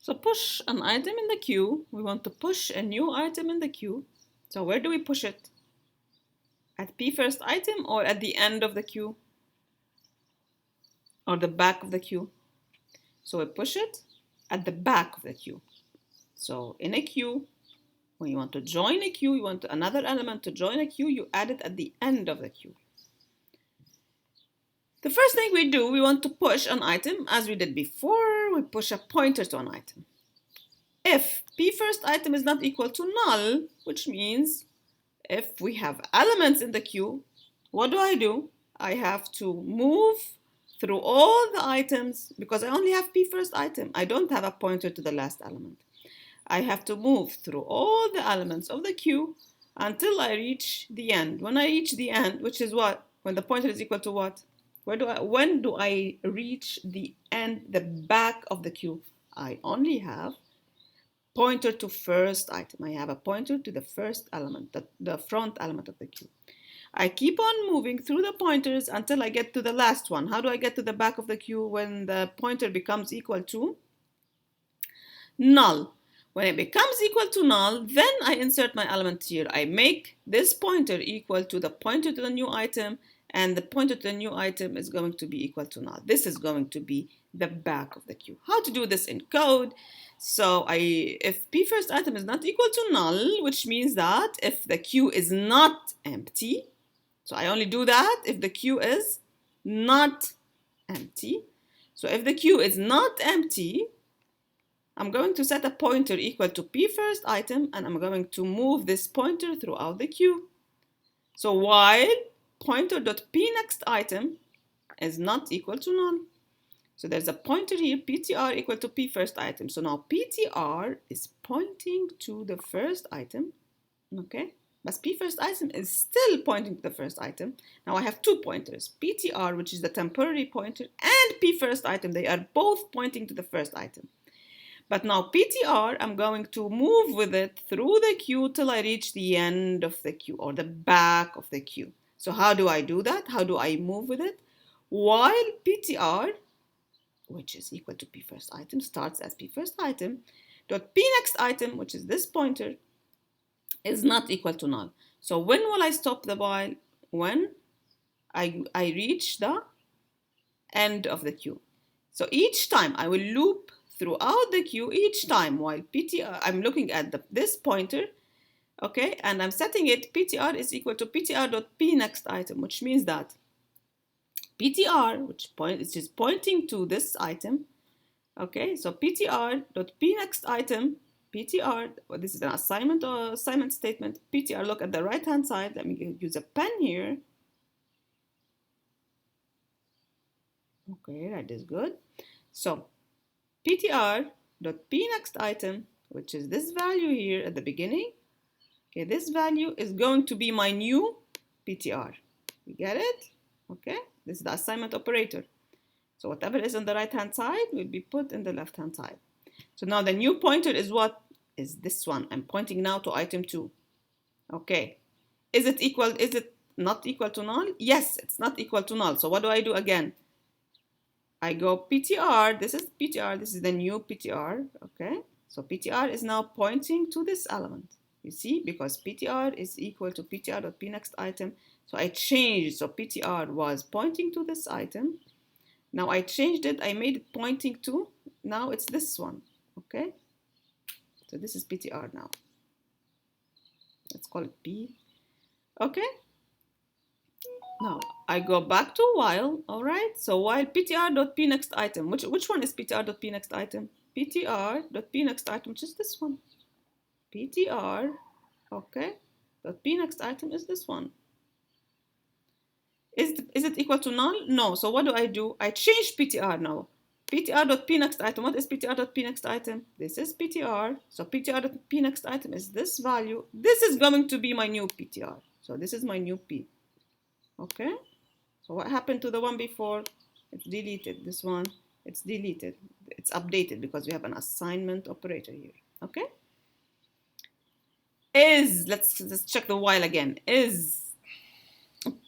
So push an item in the queue. We want to push a new item in the queue. So where do we push it? At P first item or at the end of the queue? Or the back of the queue? So we push it at the back of the queue. So in a queue, when you want to join a queue, you want another element to join a queue, you add it at the end of the queue. The first thing we do, we want to push an item as we did before. We push a pointer to an item. If P first item is not equal to null, which means if we have elements in the queue, what do? I have to move through all the items because I only have P first item. I don't have a pointer to the last element. I have to move through all the elements of the queue until I reach the end. When I reach the end, which is what? When the pointer is equal to what? When do I reach the end, the back of the queue? I only have pointer to first item. I have a pointer to the first element, the front element of the queue. I keep on moving through the pointers until I get to the last one. How do I get to the back of the queue when the pointer becomes equal to null? When it becomes equal to null, then I insert my element here. I make this pointer equal to the pointer to the new item, and the pointer to the new item is going to be equal to null. This is going to be the back of the queue. How to do this in code? So if P first item is not equal to null, which means that if the queue is not empty, so I only do that if the queue is not empty. So if the queue is not empty, I'm going to set a pointer equal to P first item, and I'm going to move this pointer throughout the queue. So while pointer.p next item is not equal to null. So there's a pointer here, ptr equal to P first item. So now ptr is pointing to the first item, okay? But P first item is still pointing to the first item. Now I have two pointers, ptr, which is the temporary pointer, and P first item. They are both pointing to the first item. But now ptr, I'm going to move with it through the queue till I reach the end of the queue or the back of the queue. So how do I do that? How do I move with it? While ptr, which is equal to P first item, starts as P first item, dot P next item, which is this pointer, is not equal to null. So when will I stop the while? When I reach the end of the queue. So each time I will loop throughout the queue, each time while ptr, I'm looking at this pointer, okay, and I'm setting it ptr is equal to ptr.p next item, which means that ptr, which is pointing to this item, okay, so ptr.p next item, ptr, well, this is an assignment statement, ptr, look at the right hand side, let me use a pen here, okay, that is good. So ptr.p next item, which is this value here at the beginning, okay, this value is going to be my new ptr. You get it? Okay, this is the assignment operator. So whatever is on the right hand side will be put in the left hand side. So now the new pointer is what? Is this one. I'm pointing now to item 2. Okay, is it not equal to null? Yes, it's not equal to null. So what do I do again? I go ptr, this is ptr, this is the new ptr, okay? So ptr is now pointing to this element. You see, because ptr is equal to ptr.p next item. So I changed, so ptr was pointing to this item. Now I changed it, I made it pointing to, now it's this one, okay? So this is ptr now. Let's call it p, okay? Now I go back to while, all right? So while ptr.p next item, which one is ptr.p next item? ptr.p next item, which is this one. ptr, okay, .p next item is this one. Is it equal to null? No. So what do? I change ptr now. ptr.p next item. What is ptr.p next item? This is ptr. So ptr.p next item is this value. This is going to be my new ptr. So this is my new p. Okay. So what happened to the one before? It's deleted. This one, it's deleted. It's updated because we have an assignment operator here. Okay. Let's check the while again. Is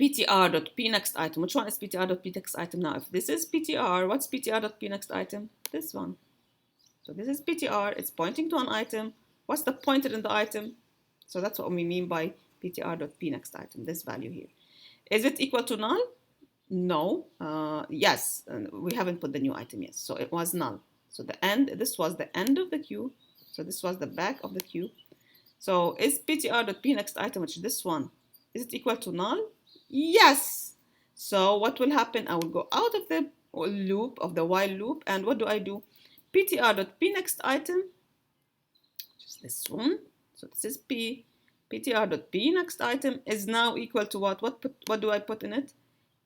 ptr.p next item. Which one is ptr.p next item now? If this is ptr, what's ptr.p next item? This one. So this is PTR, it's pointing to an item. What's the pointer in the item? So that's what we mean by ptr.pNextItem, this value here. Is it equal to null? No. Yes, we haven't put the new item yet, so it was null. So this was the end of the queue. So this was the back of the queue. So is ptr.pNextItem, which is this one, is it equal to null? Yes. So what will happen? I will go out of the loop, of the while loop, and what do I do? ptr.pNextItem, which is this one. So this is p. ptr.pNextItem is now equal to what? What do I put in it?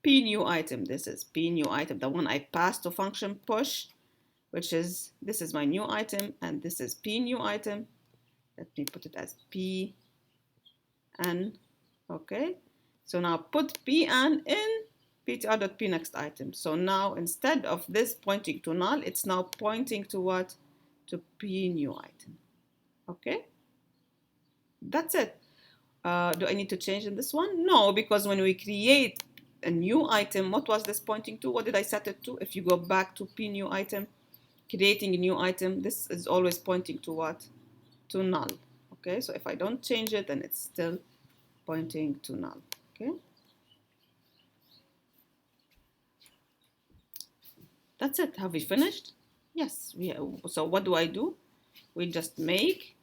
P new item. This is P new item, the one I passed to function push, which is, this is my new item, and this is P new item. Let me put it as P n. Okay. So now put Pn in ptr.pNextItem. So now instead of this pointing to null, it's now pointing to what? To P new item. Okay. That's it. Do I need to change in this one? No, because when we create a new item, what was this pointing to? What did I set it to? If you go back to P new item, creating a new item, this is always pointing to what? To null. Okay, so if I don't change it, then it's still pointing to null. Okay, that's it. Have we finished? Yes, we have. So what do? We just make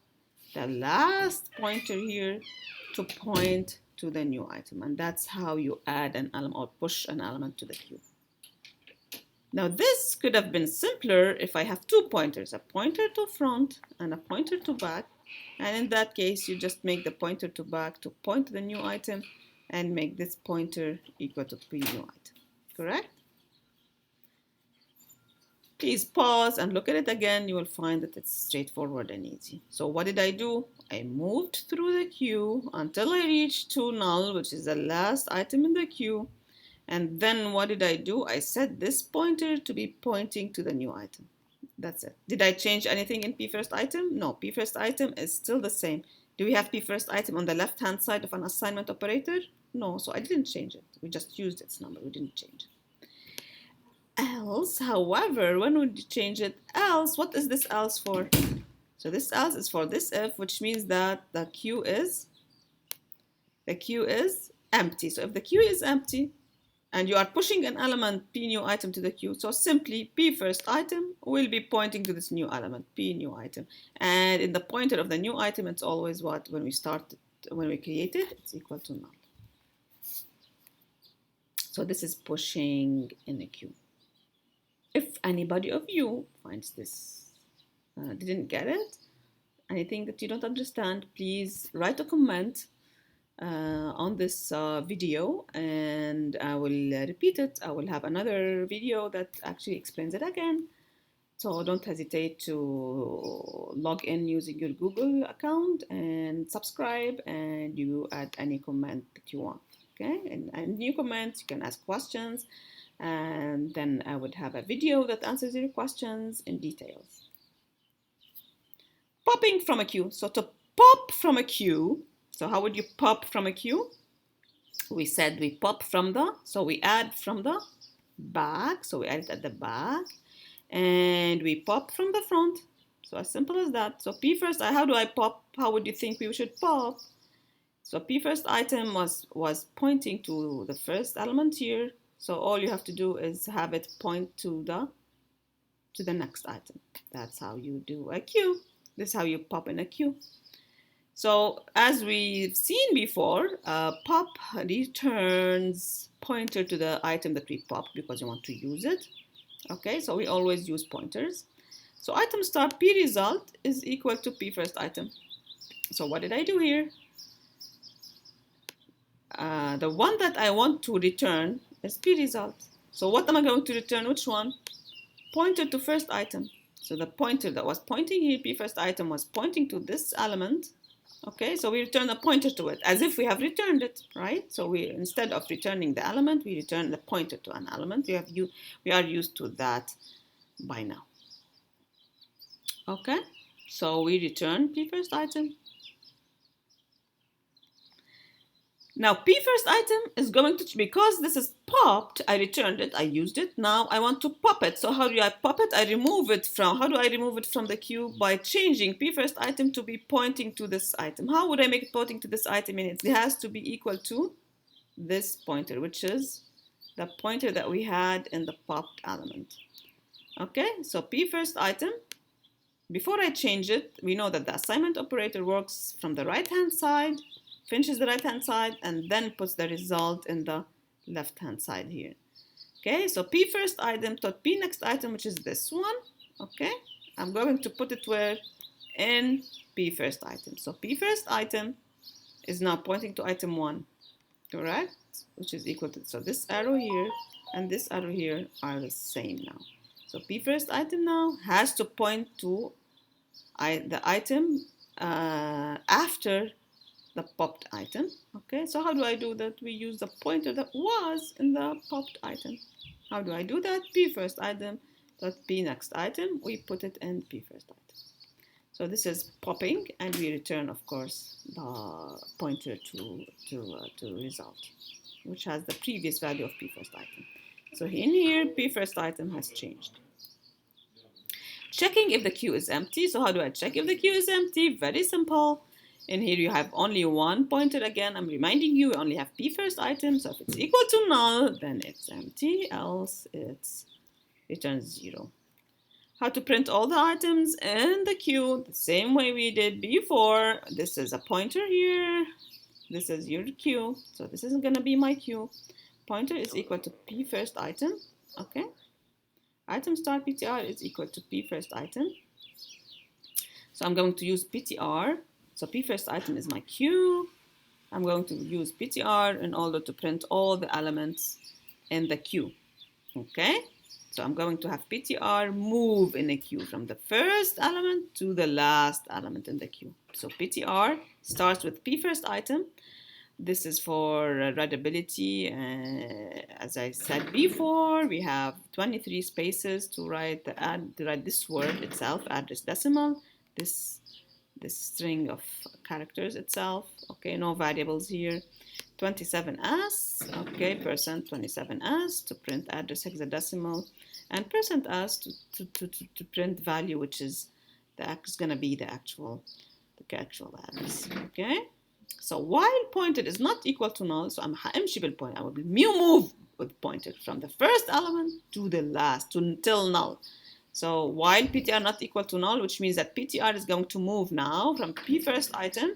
the last pointer here to point to the new item, and that's how you add an element or push an element to the queue. Now this could have been simpler if I have two pointers, a pointer to front and a pointer to back, and in that case you just make the pointer to back to point to the new item and make this pointer equal to the new item, correct? Please pause and look at it again. You will find that it's straightforward and easy. So what did I do? I moved through the queue until I reached to null, which is the last item in the queue. And then what did I do? I set this pointer to be pointing to the new item. That's it. Did I change anything in pFirstItem? No, pFirstItem is still the same. Do we have pFirstItem on the left-hand side of an assignment operator? No, so I didn't change it. We just used its number. We didn't change it. Else, however, when would you change it? Else, what is this else for? So this else is for this if, which means that the queue is empty. So if the queue is empty and you are pushing an element P new item to the queue, so simply pFirstItem will be pointing to this new element P new item, and in the pointer of the new item, it's always what? When we create it, it's equal to null. So this is pushing in the queue. If anybody of you finds this didn't get it, anything that you don't understand, please write a comment on this video, and I will repeat it. I will have another video that actually explains it again. So don't hesitate to log in using your Google account and subscribe, and you add any comment that you want. Okay, and new comments, you can ask questions, and then I would have a video that answers your questions in details. Popping from a queue. So to pop from a queue, so how would you pop from a queue? We said we pop from the, so we add from the back, so we add it at the back, and we pop from the front. So as simple as that. So pFirst, how do I pop? How would you think we should pop? So pFirstItem was pointing to the first element here. So all you have to do is have it point to the next item. That's how you do a queue. This is how you pop in a queue. So as we've seen before, pop returns pointer to the item that we popped because you want to use it. Okay, so we always use pointers. So item star p result is equal to pFirstItem. So what did I do here? The one that I want to return is p result. So what am I going to return? Which one? Pointer to first item. So the pointer that was pointing here, pFirstItem, was pointing to this element. Okay, so we return a pointer to it as if we have returned it, right? So we, instead of returning the element, we return the pointer to an element. We are used to that by now. Okay, so we return pFirstItem. Now P first item is going to, because this is popped, I returned it, I used it. Now I want to pop it. So how do I pop it? I remove it from, how do I remove it from the queue? By changing P first item to be pointing to this item. How would I make it pointing to this item? And it has to be equal to this pointer, which is the pointer that we had in the popped element. Okay, so P first item. Before I change it, we know that the assignment operator works from the right-hand side, finishes the right-hand side, and then puts the result in the left-hand side here. Okay, so P first item dot P next item, which is this one. Okay, I'm going to put it where? In P first item. So P first item is now pointing to item 1, correct? Which is equal to, so this arrow here and this arrow here are the same now. So P first item now has to point to the item after the popped item. Okay, so how do I do that? We use the pointer that was in the popped item. How do I do that? P first item dot P next item. We put it in P first item. So this is popping, and we return, of course, the pointer to result, which has the previous value of P first item. So in here, P first item has changed. Checking if the queue is empty. So how do I check if the queue is empty? Very simple. In here you have only one pointer. Again, I'm reminding you, we only have P first item. So if it's equal to null, then it's empty, else it's returns 0. How to print all the items in the queue? The same way we did before. This is a pointer here. This is your queue. So this isn't going to be my queue. Pointer is equal to P first item. Okay. Item star PTR is equal to P first item. So I'm going to use PTR. So P first item is my queue. I'm going to use PTR in order to print all the elements in the queue. Okay. So I'm going to have PTR move in the queue from the first element to the last element in the queue. So PTR starts with P first item. This is for readability. As I said before, we have 23 spaces to write this word itself, address decimal, this string of characters itself. Okay, no variables here. 27s, okay, %27s to print address hexadecimal, and %s to print value, which is going to be the actual address. Okay. So while pointer is not equal to null, so I'm همشي بالpoint. I will move with pointer from the first element to the last, till null. So while PTR not equal to null, which means that PTR is going to move now from P first item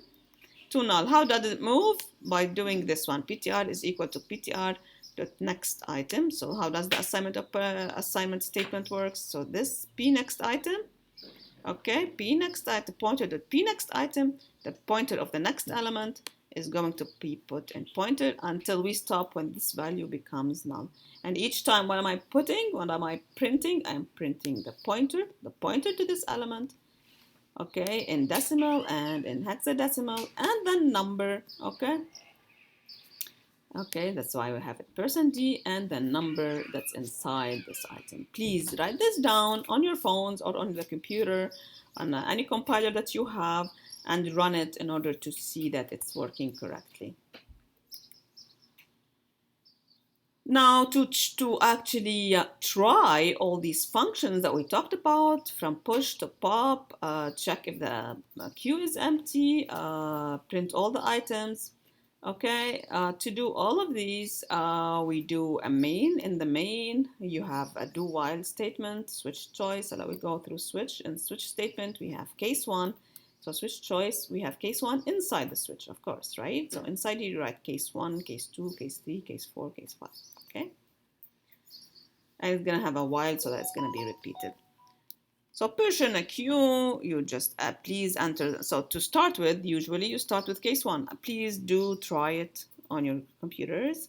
to null. How does it move? By doing this one. PTR is equal to PTR dot next item. So how does the assignment statement works? So this P next item. Okay, P next item, pointer dot P next item, the pointer of the next element is going to be put in pointer until we stop when this value becomes null. And each time, what am I putting? What am I printing? I'm printing the pointer to this element, okay, in decimal and in hexadecimal, and then number, okay. Okay, that's why we have it %d and the number that's inside this item. Please write this down on your phones or on the computer, on any compiler that you have, and run it in order to see that it's working correctly. Now, to actually try all these functions that we talked about, from push to pop, check if the queue is empty, print all the items. Okay, to do all of these, we do a main. In the main, you have a do while statement, switch choice. So we go through switch. In switch statement, we have case 1. So switch choice, we have case 1 inside the switch, of course, right? So inside here, you write case 1, case 2, case 3, case 4, case 5. Okay, and it's gonna have a while, so that's gonna be repeated. So push in a queue, you just please enter. So to start with, usually you start with case 1. Please do try it on your computers.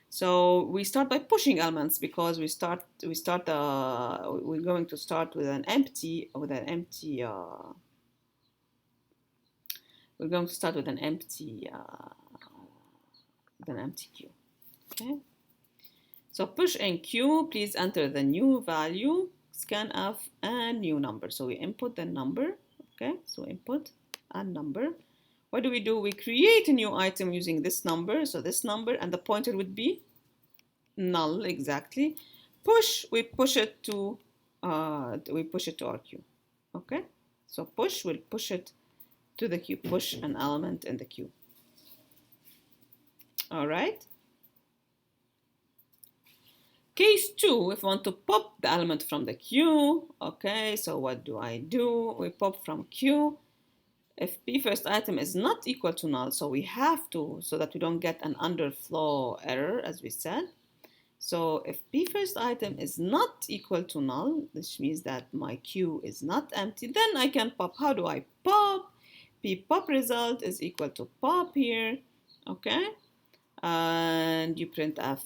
So we start by pushing elements because we're going to start with an empty we're going to start with an empty queue. Okay. So push in queue, please enter the new value, scanf, and new number. So we input the number. Okay, so input and number. what do? We create a new item using this number. So this number, and the pointer would be null, exactly. Push, we push it to our queue. Okay, so push will push it to the queue, push an element in the queue. All right. Case 2, if I want to pop the element from the queue, okay, so what do? We pop from queue. If p first item is not equal to null, so we have to, so that we don't get an underflow error, as we said. So if p first item is not equal to null, which means that my queue is not empty, then I can pop. How do I pop? P pop result is equal to pop here, okay? And you print f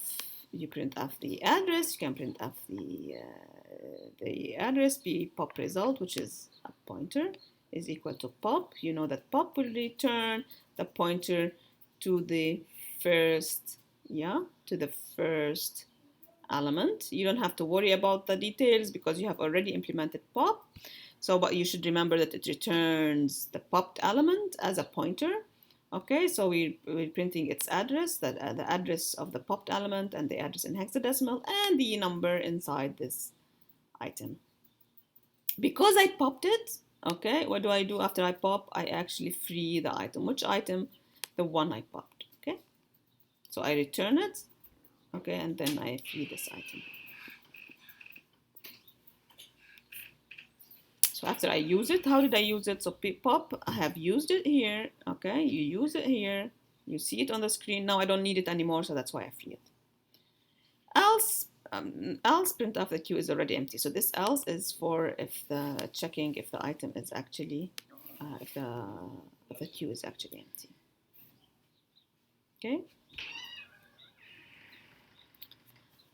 the address. You can print f the address. P pop result, which is a pointer, is equal to pop. You know that pop will return the pointer to the first, to the first element. You don't have to worry about the details because you have already implemented pop. So, but you should remember that it returns the popped element as a pointer. Okay, so we're printing its address, the address of the popped element and the address in hexadecimal and the number inside this item. Because I popped it, okay, what do I do after I pop? I actually free the item. Which item? The one I popped, okay? So I return it, okay, and then I free this item. So after I use it, how did I use it? So pop, I have used it here, okay? You use it here, you see it on the screen. Now I don't need it anymore, so that's why I free it. Else printf the queue is already empty. So this else is for checking if the item is actually, if the queue is actually empty. Okay.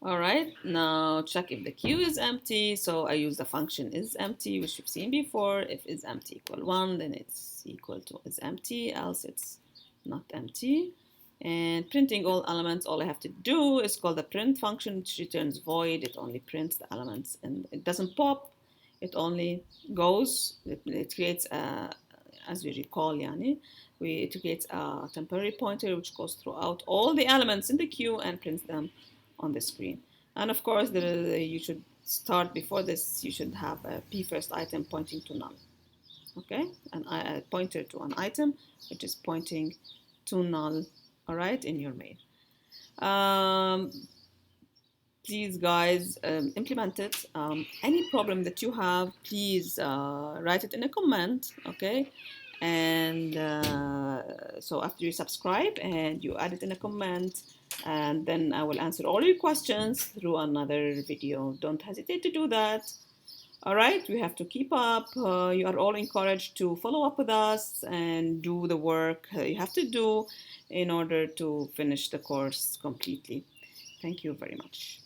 All right, now check if the queue is empty. So I use the function is empty, which we've seen before. If is empty equal 1, then it's equal to is empty, else it's not empty. And printing all elements, all I have to do is call the print function, which returns void. It only prints the elements and it doesn't pop. It only goes, it creates a, as we recall, it creates a temporary pointer which goes throughout all the elements in the queue and prints them on the screen. And of course, you should start before this, you should have a p first item pointing to null. Okay, a pointer to an item which is pointing to null, all right, in your main. Please, guys, implement it. Any problem that you have, please write it in a comment, okay? And so after you subscribe and you add it in a comment, and then I will answer all your questions through another video. Don't hesitate to do that. All right, we have to keep up. You are all encouraged to follow up with us and do the work you have to do in order to finish the course completely. Thank you very much.